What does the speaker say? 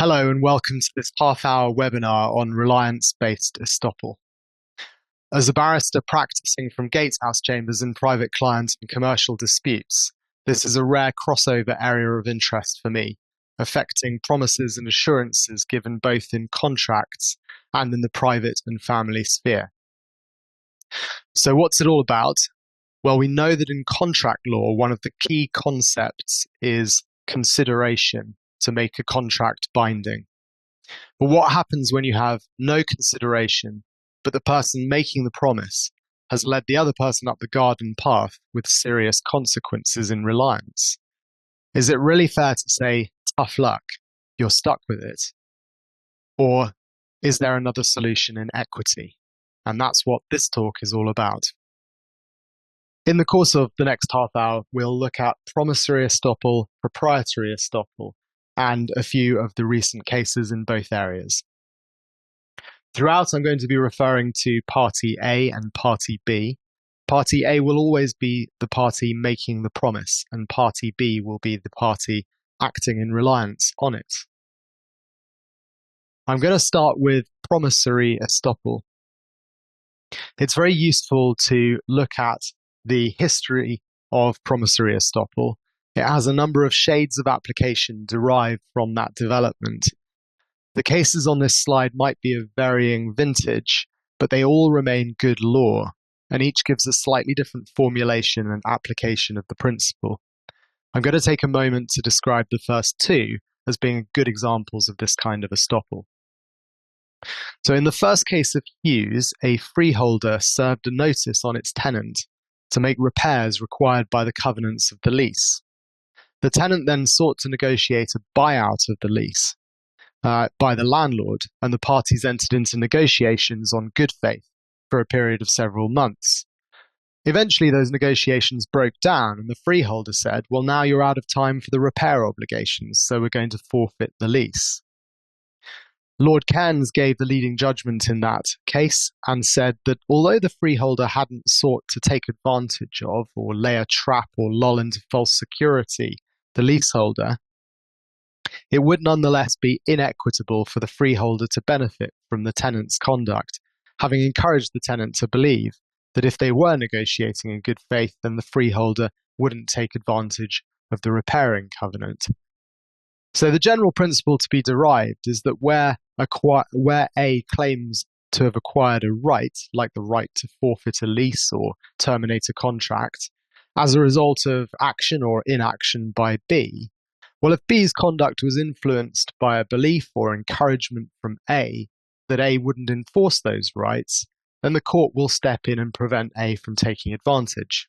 Hello and welcome to this half-hour webinar on Reliance-based Estoppel. As a barrister practicing from gatehouse chambers in private client and commercial disputes, this is a rare crossover area of interest for me, affecting promises and assurances given both in contracts and in the private and family sphere. So what's it all about? Well, we know that in contract law, one of the key concepts is consideration to make a contract binding. But what happens when you have no consideration, but the person making the promise has led the other person up the garden path with serious consequences in reliance? Is it really fair to say, tough luck, you're stuck with it? Or is there another solution in equity? And that's what this talk is all about. In the course of the next half hour, we'll look at promissory estoppel, proprietary estoppel, and a few of the recent cases in both areas. Throughout, I'm going to be referring to Party A and Party B. Party A will always be the party making the promise, and Party B will be the party acting in reliance on it. I'm going to start with promissory estoppel. It's very useful to look at the history of promissory estoppel. It has a number of shades of application derived from that development. The cases on this slide might be of varying vintage, but they all remain good law, and each gives a slightly different formulation and application of the principle. I'm going to take a moment to describe the first two as being good examples of this kind of estoppel. So in the first case of Hughes, a freeholder served a notice on its tenant to make repairs required by the covenants of the lease. The tenant then sought to negotiate a buyout of the lease by the landlord, and the parties entered into negotiations on good faith for a period of several months. Eventually, those negotiations broke down, and the freeholder said, well, now you're out of time for the repair obligations, so we're going to forfeit the lease. Lord Cairns gave the leading judgment in that case and said that although the freeholder hadn't sought to take advantage of or lay a trap or lull into false security the leaseholder, it would nonetheless be inequitable for the freeholder to benefit from the tenant's conduct, having encouraged the tenant to believe that if they were negotiating in good faith, then the freeholder wouldn't take advantage of the repairing covenant. So the general principle to be derived is that where A claims to have acquired a right, like the right to forfeit a lease or terminate a contract, as a result of action or inaction by B, well, if B's conduct was influenced by a belief or encouragement from A that A wouldn't enforce those rights, then the court will step in and prevent A from taking advantage.